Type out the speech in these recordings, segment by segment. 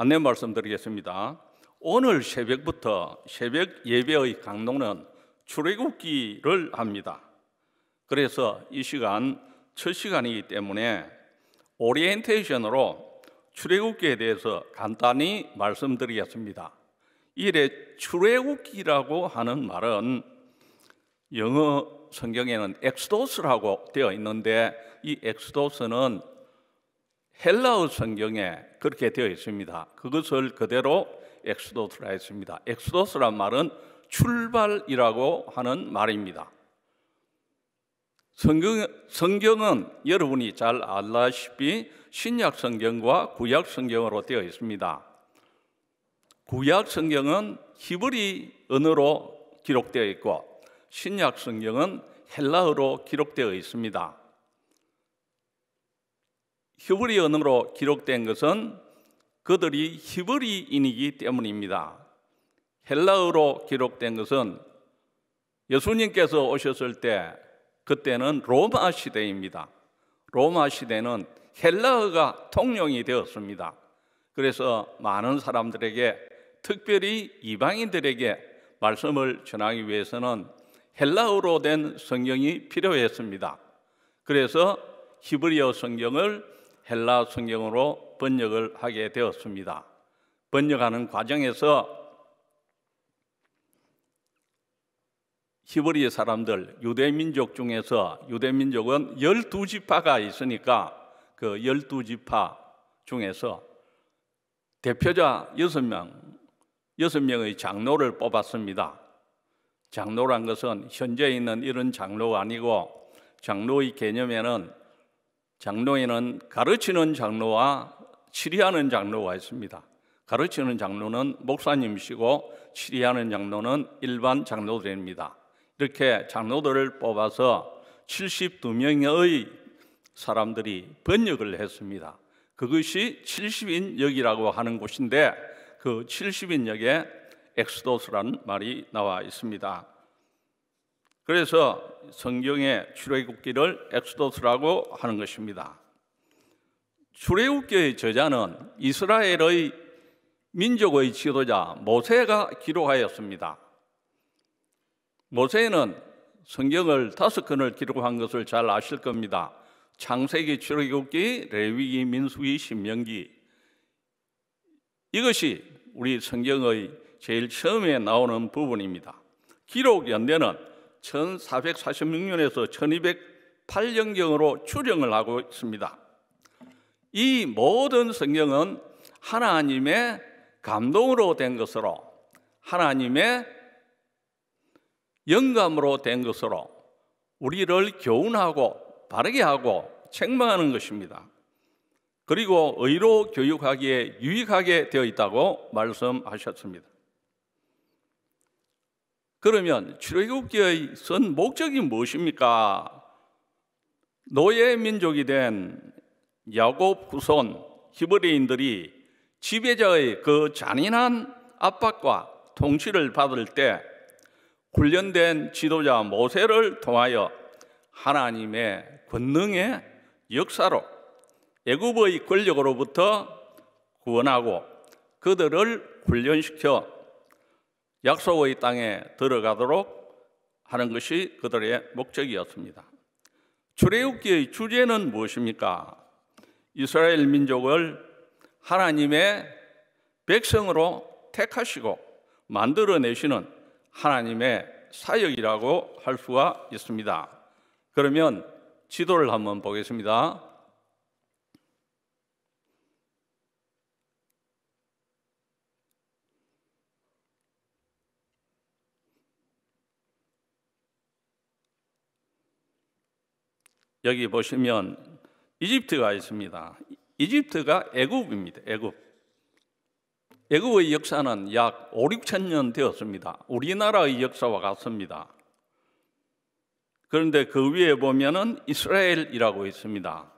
안내 말씀드리겠습니다. 오늘 새벽부터 새벽 예배의 강론은 출애굽기를 합니다. 그래서 이 시간 첫 시간이기 때문에 오리엔테이션으로 출애굽기에 대해서 간단히 말씀드리겠습니다. 이래 출애굽기라고 하는 말은 영어 성경에는 엑스도스라고 되어 있는데 이 엑스도스는 헬라어 성경에 그렇게 되어 있습니다. 그것을 그대로 엑스도스라 했습니다. 엑스도스란 말은 출발이라고 하는 말입니다. 성경은 여러분이 잘 알다시피 신약 성경과 구약 성경으로 되어 있습니다. 구약 성경은 히브리 언어로 기록되어 있고 신약 성경은 헬라어로 기록되어 있습니다. 히브리 언어로 기록된 것은 그들이 히브리인이기 때문입니다. 헬라어로 기록된 것은 예수님께서 오셨을 때 그때는 로마 시대입니다. 로마 시대는 헬라어가 통용이 되었습니다. 그래서 많은 사람들에게, 특별히 이방인들에게 말씀을 전하기 위해서는 헬라어로 된 성경이 필요했습니다. 그래서 히브리어 성경을 헬라 성경으로 번역을 하게 되었습니다. 번역하는 과정에서 히브리 사람들, 유대민족 중에서, 유대민족은 12지파가 있으니까 그 12지파 중에서 대표자 6명의 장로를 뽑았습니다. 장로란 것은 현재 있는 이런 장로가 아니고, 장로의 개념에는 가르치는 장로와 치리하는 장로가 있습니다. 가르치는 장로는 목사님이시고 치리하는 장로는 일반 장로들입니다. 이렇게 장로들을 뽑아서 72명의 사람들이 번역을 했습니다. 그것이 70인역이라고 하는 곳인데 그 70인역에 엑스도스라는 말이 나와 있습니다. 그래서 성경의 출애굽기를 엑스도스라고 하는 것입니다. 출애굽기의 저자는 이스라엘의 민족의 지도자 모세가 기록하였습니다. 모세는 성경을 5권을 기록한 것을 잘 아실 겁니다. 창세기, 출애굽기, 레위기, 민수기, 신명기. 이것이 우리 성경의 제일 처음에 나오는 부분입니다. 기록 연대는 1446년에서 1208년경으로 추정을 하고 있습니다. 이 모든 성경은 하나님의 감동으로 된 것으로, 하나님의 영감으로 된 것으로 우리를 교훈하고 바르게 하고 책망하는 것입니다. 그리고 의로 교육하기에 유익하게 되어 있다고 말씀하셨습니다. 그러면 출애굽기의 선 목적이 무엇입니까? 노예 민족이 된 야곱 후손 히브리인들이 지배자의 그 잔인한 압박과 통치를 받을 때 훈련된 지도자 모세를 통하여 하나님의 권능의 역사로 애굽의 권력으로부터 구원하고 그들을 훈련시켜 약속의 땅에 들어가도록 하는 것이 그들의 목적이었습니다. 출애굽기의 주제는 무엇입니까? 이스라엘 민족을 하나님의 백성으로 택하시고 만들어내시는 하나님의 사역이라고 할 수가 있습니다. 그러면 지도를 한번 보겠습니다. 여기 보시면 이집트가 있습니다. 이집트가 애굽입니다. 애굽의 역사는 약 5, 6천 년 되었습니다. 우리나라의 역사와 같습니다. 그런데 그 위에 보면은 이스라엘이라고 있습니다.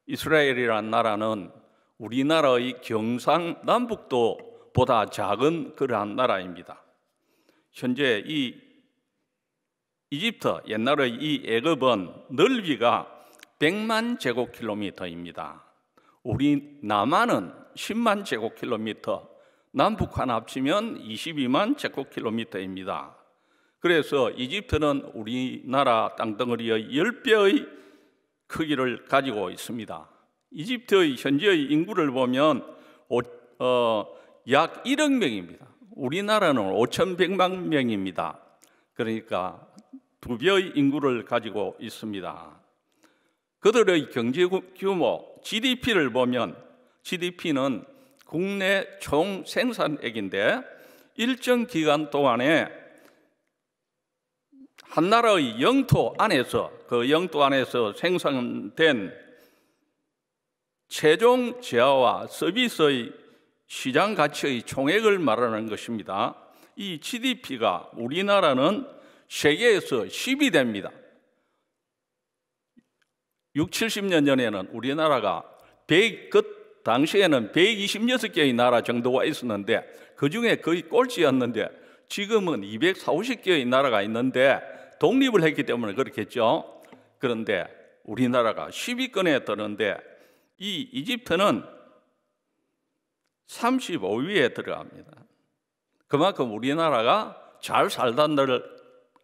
이스라엘이라는 나라는 우리나라의 경상남북도보다 작은 그러한 나라입니다. 현재 이 이집트, 옛날의 이 애굽은 넓이가 100만 제곱킬로미터입니다. 우리 남한은 10만 제곱킬로미터, 남북한 합치면 22만 제곱킬로미터입니다. 그래서 이집트는 우리나라 땅덩어리의 10배의 크기를 가지고 있습니다. 이집트의 현재의 인구를 보면 약 1억 명입니다. 우리나라는 5,100만 명입니다. 그러니까 2배의 인구를 가지고 있습니다. 그들의 경제 규모, GDP를 보면 GDP는 국내 총 생산액인데 일정 기간 동안에 한 나라의 영토 안에서 그 영토 안에서 생산된 최종 재화와 서비스의 시장 가치의 총액을 말하는 것입니다. 이 GDP가 우리나라는 세계에서 10위 됩니다. 60, 70년 전에는 우리나라가 그 당시에는 126개의 나라 정도가 있었는데 그 중에 거의 꼴찌였는데 지금은 240개의 나라가 있는데 독립을 했기 때문에 그렇겠죠. 그런데 우리나라가 10위권에 드는데 이 이집트는 35위에 들어갑니다. 그만큼 우리나라가 잘 살다는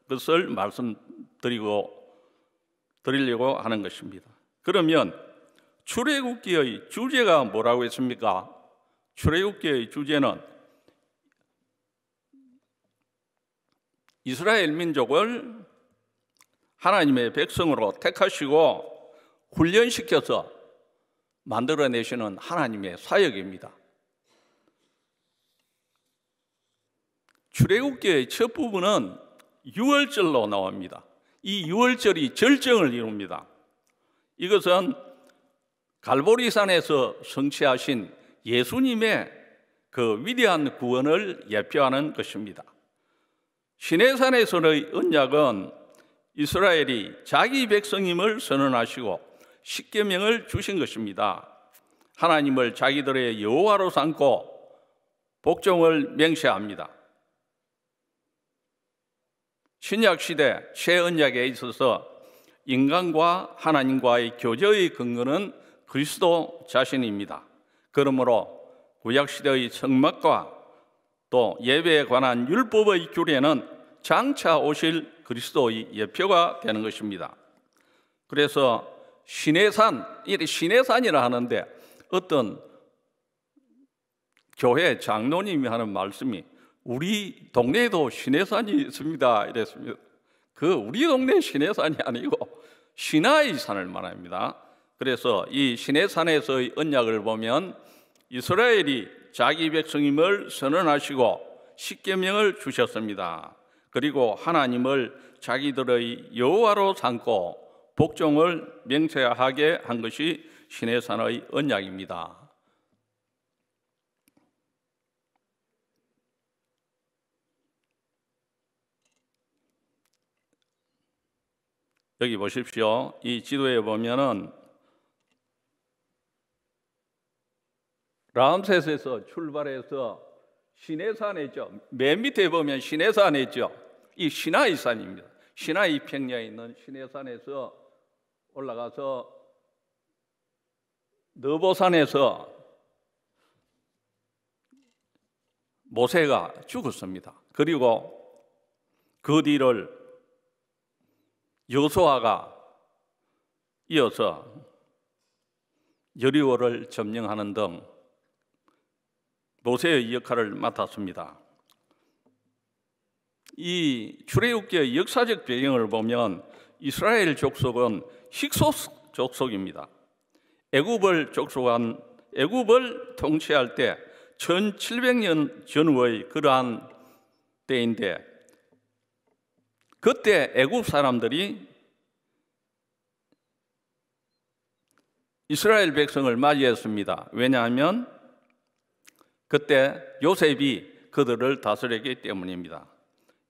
것을 말씀드리려고 하는 것입니다. 그러면 출애굽기의 주제가 뭐라고 했습니까? 출애굽기의 주제는 이스라엘 민족을 하나님의 백성으로 택하시고 훈련시켜서 만들어내시는 하나님의 사역입니다. 출애굽기의 첫 부분은 유월절로 나옵니다. 이 유월절이 절정을 이룹니다. 이것은 갈보리산에서 성취하신 예수님의 그 위대한 구원을 예표하는 것입니다. 시내산에서의 언약은 이스라엘이 자기 백성임을 선언하시고 십계명을 주신 것입니다. 하나님을 자기들의 여호와로 삼고 복종을 맹세합니다. 신약시대 새 언약에 있어서 인간과 하나님과의 교제의 근거는 그리스도 자신입니다. 그러므로 구약시대의 성막과 또 예배에 관한 율법의 규례는 장차 오실 그리스도의 예표가 되는 것입니다. 그래서 시내산이라 하는데 어떤 교회 장로님이 하는 말씀이 우리 동네에도 시내산이 있습니다 이랬습니다. 그 우리 동네 시내산이 아니고 시나이 산을 말합니다. 그래서 이 시내산에서의 언약을 보면 이스라엘이 자기 백성임을 선언하시고 십계명을 주셨습니다. 그리고 하나님을 자기들의 여호와로 삼고 복종을 맹세하게 한 것이 시내산의 언약입니다. 여기 보십시오. 이 지도에 보면은 람세스에서 출발해서 시내산에 있죠. 맨 밑에 보면 시내산에 있죠. 이 시나이산입니다. 시나이 평야에 있는 시내산에서 올라가서 느보산에서 모세가 죽었습니다. 그리고 그 뒤를 여호수아가 이어서 여리고를 점령하는 등 모세의 역할을 맡았습니다. 이 출애굽기의 역사적 배경을 보면 이스라엘 족속은 힉소 족속입니다. 애굽을 통치할 때 1700년 전후의 그러한 때인데 그때 애굽 사람들이 이스라엘 백성을 맞이했습니다. 왜냐하면 그때 요셉이 그들을 다스렸기 때문입니다.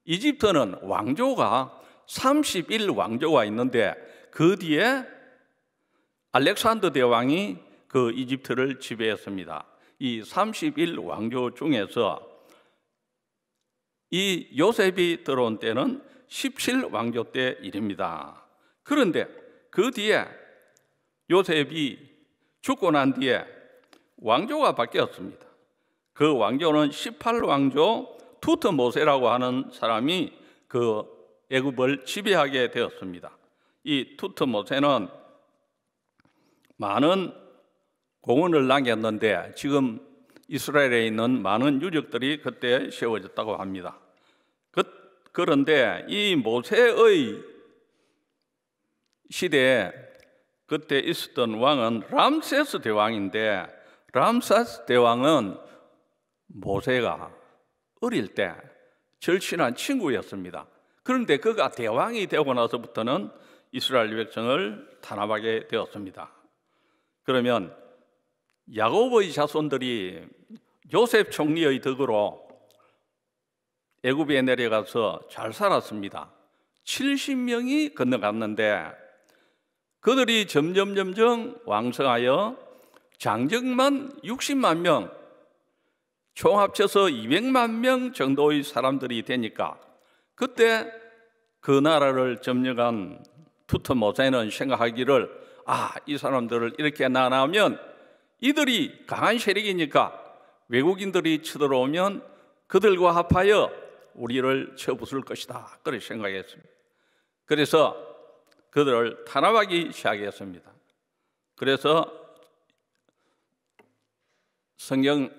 이집트는 왕조가 31왕조가 있는데 그 뒤에 알렉산더 대왕이 그 이집트를 지배했습니다. 이 31왕조 중에서 이 요셉이 들어온 때는 17왕조 때 일입니다. 그런데 그 뒤에 요셉이 죽고 난 뒤에 왕조가 바뀌었습니다. 그 왕조는 18왕조 투트모세라고 하는 사람이 그 애굽을 지배하게 되었습니다. 이 투트모세는 많은 공원을 남겼는데 지금 이스라엘에 있는 많은 유적들이 그때 세워졌다고 합니다. 그런데 이 모세의 시대에 그때 있었던 왕은 람세스 대왕인데, 람세스 대왕은 모세가 어릴 때 절친한 친구였습니다. 그런데 그가 대왕이 되고 나서부터는 이스라엘 백성을 탄압하게 되었습니다. 그러면 야곱의 자손들이 요셉 총리의 덕으로 애굽에 내려가서 잘 살았습니다. 70명이 건너갔는데 그들이 점점 왕성하여 장정만 60만 명, 총 합쳐서 200만 명 정도의 사람들이 되니까 그때 그 나라를 점령한 투트모세는 생각하기를, 이 사람들을 이렇게 나누면 이들이 강한 세력이니까 외국인들이 쳐들어오면 그들과 합하여 우리를 쳐부술 것이다, 그렇게 생각했습니다. 그래서 그들을 탄압하기 시작했습니다. 그래서 성경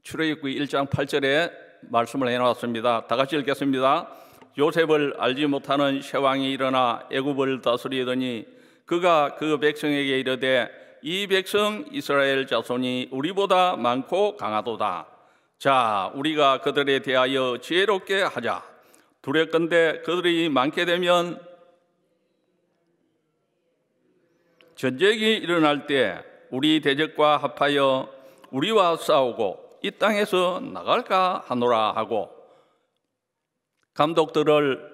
출애굽기 1장 8절에 말씀을 해놨습니다. 다 같이 읽겠습니다. 요셉을 알지 못하는 세왕이 일어나 애굽을 다스리더니 그가 그 백성에게 이르되 이 백성 이스라엘 자손이 우리보다 많고 강하도다. 자, 우리가 그들에 대하여 지혜롭게 하자. 두렵건대 그들이 많게 되면 전쟁이 일어날 때 우리 대적과 합하여 우리와 싸우고 이 땅에서 나갈까 하노라 하고, 감독들을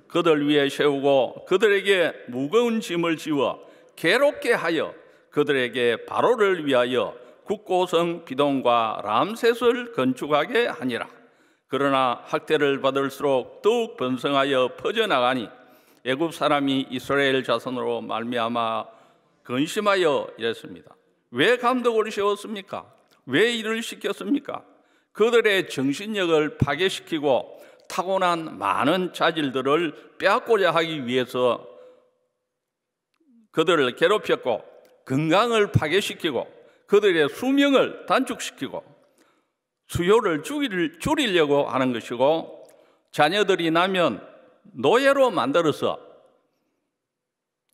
그들 위에 세우고 그들에게 무거운 짐을 지워 괴롭게 하여 그들에게 바로를 위하여 국고성 비동과 람셋을 건축하게 하니라. 그러나 학대를 받을수록 더욱 번성하여 퍼져나가니 애굽 사람이 이스라엘 자손으로 말미암아 근심하여 이랬습니다. 왜 감독을 세웠습니까? 왜 일을 시켰습니까? 그들의 정신력을 파괴시키고 타고난 많은 자질들을 빼앗고자 하기 위해서 그들을 괴롭혔고, 건강을 파괴시키고 그들의 수명을 단축시키고 수요를 줄이려고 하는 것이고, 자녀들이 나면 노예로 만들어서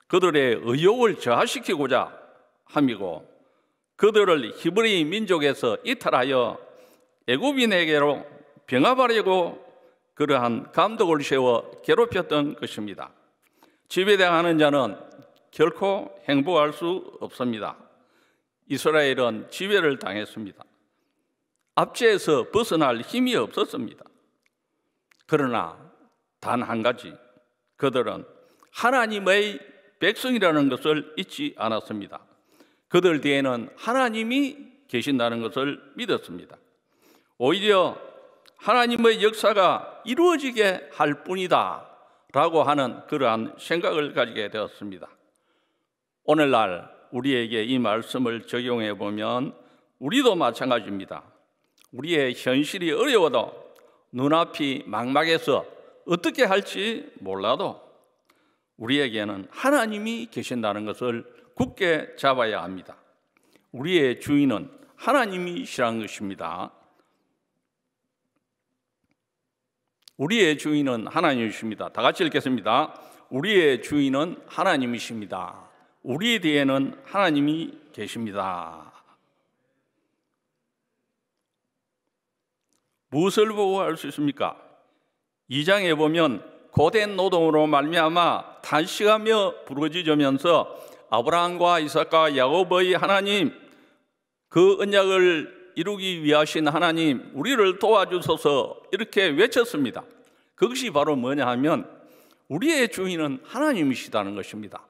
그들의 의욕을 저하시키고자 함이고, 그들을 히브리 민족에서 이탈하여 애굽인에게로 병합하려고 그러한 감독을 세워 괴롭혔던 것입니다. 지배당하는 자는 결코 행복할 수 없습니다. 이스라엘은 지배를 당했습니다. 압제에서 벗어날 힘이 없었습니다. 그러나 단 한 가지, 그들은 하나님의 백성이라는 것을 잊지 않았습니다. 그들 뒤에는 하나님이 계신다는 것을 믿었습니다. 오히려 하나님의 역사가 이루어지게 할 뿐이다 라고 하는 그러한 생각을 가지게 되었습니다. 오늘날 우리에게 이 말씀을 적용해 보면 우리도 마찬가지입니다. 우리의 현실이 어려워도, 눈앞이 막막해서 어떻게 할지 몰라도 우리에게는 하나님이 계신다는 것을 굳게 잡아야 합니다. 우리의 주인은 하나님이시라는 것입니다. 우리의 주인은 하나님이십니다. 다 같이 읽겠습니다. 우리의 주인은 하나님이십니다. 우리 뒤에는 하나님이 계십니다. 무엇을 보고 알 수 있습니까? 2장에 보면 고된 노동으로 말미암아 탄식하며 부르짖으면서 아브라함과 이삭과 야곱의 하나님, 그 언약을 이루기 위하신 하나님, 우리를 도와주소서, 이렇게 외쳤습니다. 그것이 바로 뭐냐 하면 우리의 주인은 하나님이시다는 것입니다.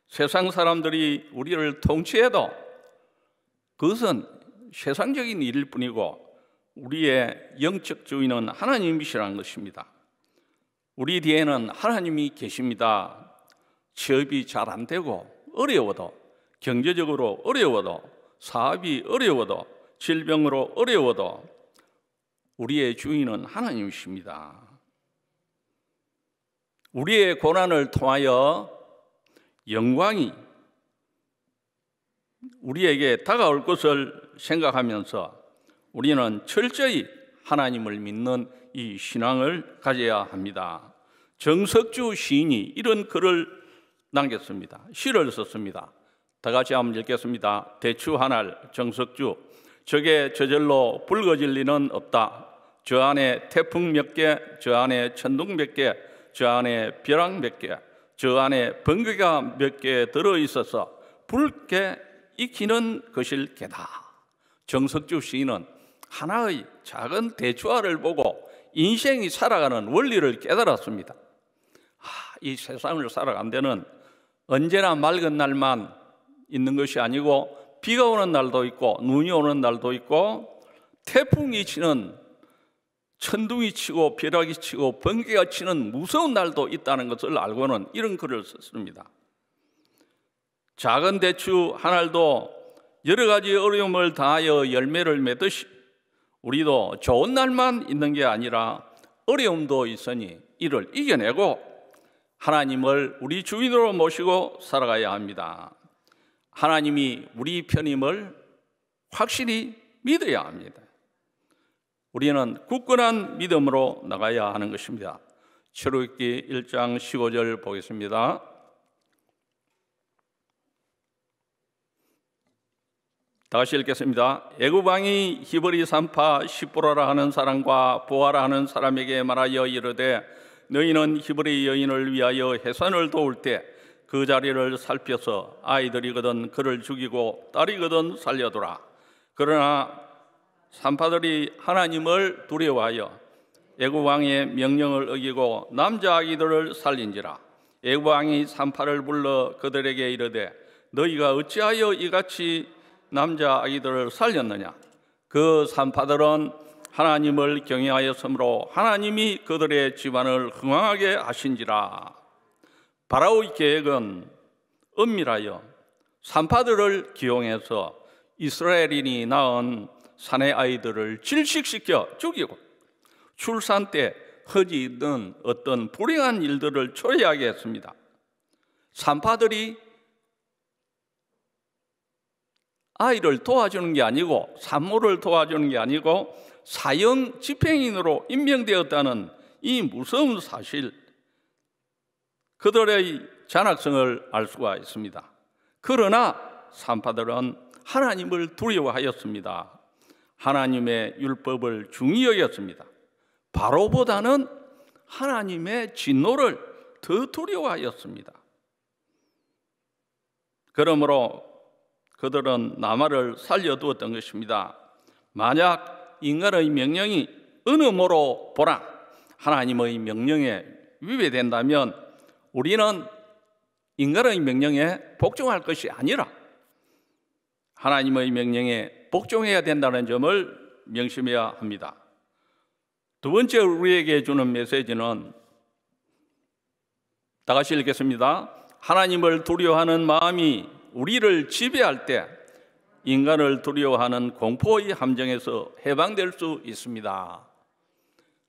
세상 사람들이 우리를 통치해도 그것은 세상적인 일일 뿐이고 우리의 영적 주인은 하나님이시라는 것입니다. 우리 뒤에는 하나님이 계십니다. 취업이 잘 안 되고 어려워도, 경제적으로 어려워도, 사업이 어려워도 질병으로 어려워도 우리의 주인은 하나님이십니다. 우리의 고난을 통하여 영광이 우리에게 다가올 것을 생각하면서 우리는 철저히 하나님을 믿는 이 신앙을 가져야 합니다. 정석주 시인이 이런 글을 남겼습니다. 시를 썼습니다. 다 같이 한번 읽겠습니다. 대추 하날 정석주. 적에 저절로 붉어질 리는 없다. 저 안에 태풍 몇 개, 저 안에 천둥 몇 개, 저 안에 벼락 몇 개, 저 안에 번개가 몇 개 들어있어서 붉게 익히는 것일 게다. 정석주 시인은 하나의 작은 대추알을 보고 인생이 살아가는 원리를 깨달았습니다. 이 세상을 살아간 데는 언제나 맑은 날만 있는 것이 아니고 비가 오는 날도 있고 눈이 오는 날도 있고 태풍이 치는, 천둥이 치고 벼락이 치고 번개가 치는 무서운 날도 있다는 것을 알고는 이런 글을 썼습니다. 작은 대추 한 알도 여러 가지 어려움을 다하여 열매를 맺듯이 우리도 좋은 날만 있는 게 아니라 어려움도 있으니 이를 이겨내고 하나님을 우리 주인으로 모시고 살아가야 합니다. 하나님이 우리 편임을 확실히 믿어야 합니다. 우리는 굳건한 믿음으로 나가야 하는 것입니다. 출애굽기 1장 15절 보겠습니다. 다시 읽겠습니다. 애굽 왕이 히브리 산파 시보라라 하는 사람과 보아라 하는 사람에게 말하여 이르되 너희는 히브리 여인을 위하여 해산을 도울 때 그 자리를 살펴서 아이들이거든 그를 죽이고 딸이거든 살려두라. 그러나 산파들이 하나님을 두려워하여 애굽 왕의 명령을 어기고 남자 아기들을 살린지라. 애굽 왕이 산파를 불러 그들에게 이르되 너희가 어찌하여 이같이 남자 아기들을 살렸느냐. 그 산파들은 하나님을 경외하였으므로 하나님이 그들의 집안을 흥왕하게 하신지라. 바라오의 계획은 은밀하여 산파들을 기용해서 이스라엘인이 낳은 사내 아이들을 질식시켜 죽이고 출산 때 허지 있는 어떤 불행한 일들을 초래하게 했습니다. 산파들이 아이를 도와주는 게 아니고 산모를 도와주는 게 아니고 사형 집행인으로 임명되었다는 이 무서운 사실, 그들의 잔악성을 알 수가 있습니다. 그러나 산파들은 하나님을 두려워하였습니다. 하나님의 율법을 중히 여겼습니다. 바로보다는 하나님의 진노를 더 두려워하였습니다. 그러므로 그들은 나마를 살려두었던 것입니다. 만약 인간의 명령이 어느 모로 보라 하나님의 명령에 위배된다면 우리는 인간의 명령에 복종할 것이 아니라 하나님의 명령에 복종해야 된다는 점을 명심해야 합니다. 두 번째 우리에게 주는 메시지는 다 같이 읽겠습니다. 하나님을 두려워하는 마음이 우리를 지배할 때 인간을 두려워하는 공포의 함정에서 해방될 수 있습니다.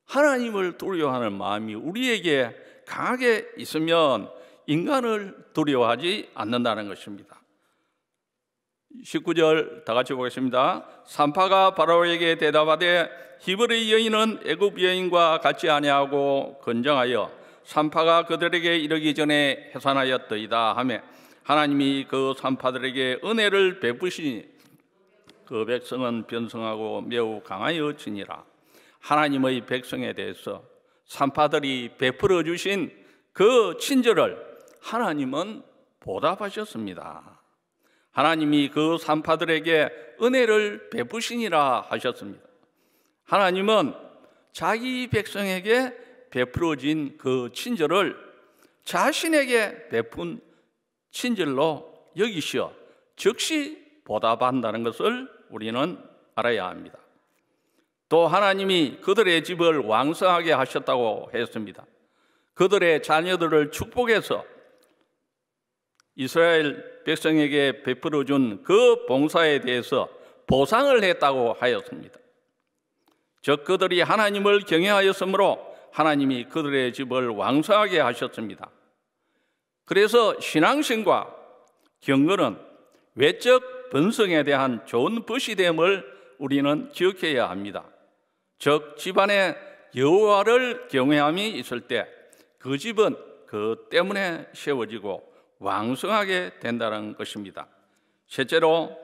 하나님을 두려워하는 마음이 우리에게 강하게 있으면 인간을 두려워하지 않는다는 것입니다. 19절 다 같이 보겠습니다. 산파가 바로에게 대답하되 히브리 여인은 애굽 여인과 같지 아니하고 건정하여 산파가 그들에게 이르기 전에 해산하였더이다 하며 하나님이 그 산파들에게 은혜를 베푸시니 그 백성은 변성하고 매우 강하여지니라. 하나님의 백성에 대해서 산파들이 베풀어 주신 그 친절을 하나님은 보답하셨습니다. 하나님이 그 산파들에게 은혜를 베푸시니라 하셨습니다. 하나님은 자기 백성에게 베풀어진 그 친절을 자신에게 베푼 친절로 여기시어 즉시 보답한다는 것을 우리는 알아야 합니다. 또 하나님이 그들의 집을 왕성하게 하셨다고 했습니다. 그들의 자녀들을 축복해서 이스라엘 백성에게 베풀어 준 그 봉사에 대해서 보상을 했다고 하였습니다. 즉 그들이 하나님을 경외하였으므로 하나님이 그들의 집을 왕성하게 하셨습니다. 그래서 신앙심과 경건은 외적 번성에 대한 좋은 벗이됨을 우리는 기억해야 합니다. 즉 집안에 여호와를 경외함이 있을 때 그 집은 그 때문에 세워지고 왕성하게 된다는 것입니다. 셋째로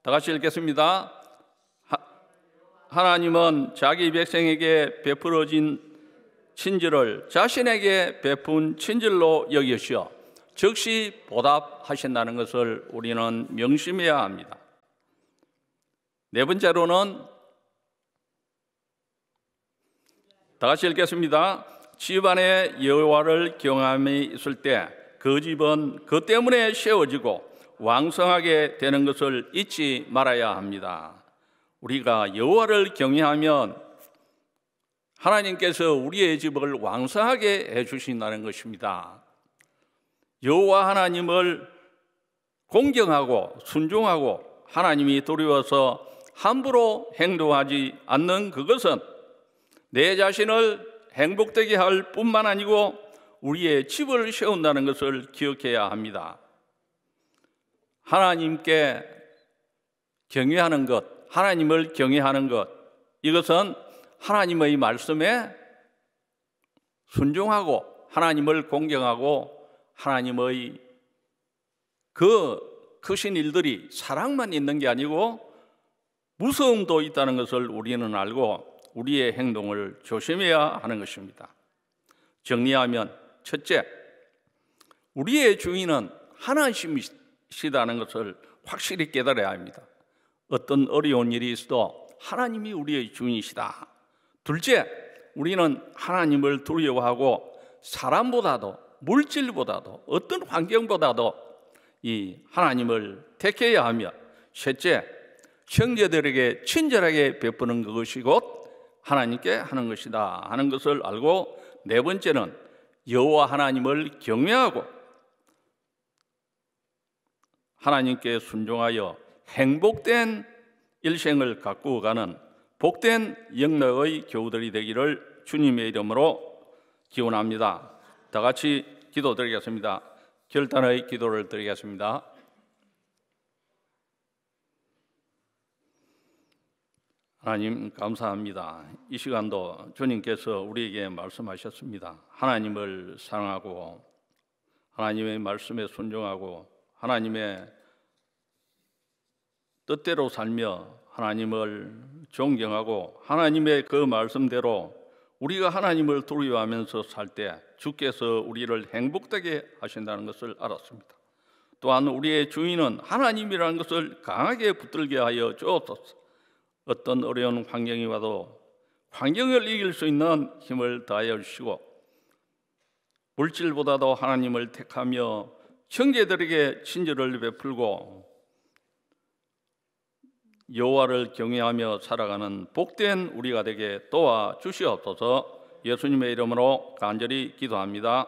다 같이 읽겠습니다. 하나님은 자기 백성에게 베풀어진 친절을 자신에게 베푼 친절로 여기시어 즉시 보답하신다는 것을 우리는 명심해야 합니다. 네 번째로는 다 같이 읽겠습니다. 집안에 여호와를 경외함이 있을 때 그 집은 그 때문에 세워지고 왕성하게 되는 것을 잊지 말아야 합니다. 우리가 여호와를 경외하면 하나님께서 우리의 집을 왕성하게 해주신다는 것입니다. 여호와 하나님을 공경하고 순종하고 하나님이 두려워서 함부로 행동하지 않는 그것은 내 자신을 행복되게 할 뿐만 아니고 우리의 집을 세운다는 것을 기억해야 합니다. 하나님께 경외하는 것, 하나님을 경외하는 것, 이것은 하나님의 말씀에 순종하고 하나님을 공경하고 하나님의 그 크신 일들이 사랑만 있는 게 아니고 무서움도 있다는 것을 우리는 알고 우리의 행동을 조심해야 하는 것입니다. 정리하면 첫째, 우리의 주인은 하나님이시다는 것을 확실히 깨달아야 합니다. 어떤 어려운 일이 있어도 하나님이 우리의 주인이시다. 둘째, 우리는 하나님을 두려워하고 사람보다도 물질보다도 어떤 환경보다도 이 하나님을 택해야 하며, 셋째, 형제들에게 친절하게 베푸는 그것이 곧 하나님께 하는 것이다 하는 것을 알고, 네 번째는 여호와 하나님을 경외하고 하나님께 순종하여 행복된 일생을 가꾸어가는 복된 영락의 교우들이 되기를 주님의 이름으로 기원합니다. 다 같이 기도드리겠습니다. 결단의 기도를 드리겠습니다. 하나님 감사합니다. 이 시간도 주님께서 우리에게 말씀하셨습니다. 하나님을 사랑하고 하나님의 말씀에 순종하고 하나님의 뜻대로 살며 하나님을 존경하고 하나님의 그 말씀대로 우리가 하나님을 두려워하면서 살 때 주께서 우리를 행복되게 하신다는 것을 알았습니다. 또한 우리의 주인은 하나님이라는 것을 강하게 붙들게 하여 주옵소서. 어떤 어려운 환경이 와도 환경을 이길 수 있는 힘을 다하여 주시고, 물질보다도 하나님을 택하며 형제들에게 친절을 베풀고 여호와를 경외하며 살아가는 복된 우리가 되게 도와주시옵소서. 예수님의 이름으로 간절히 기도합니다.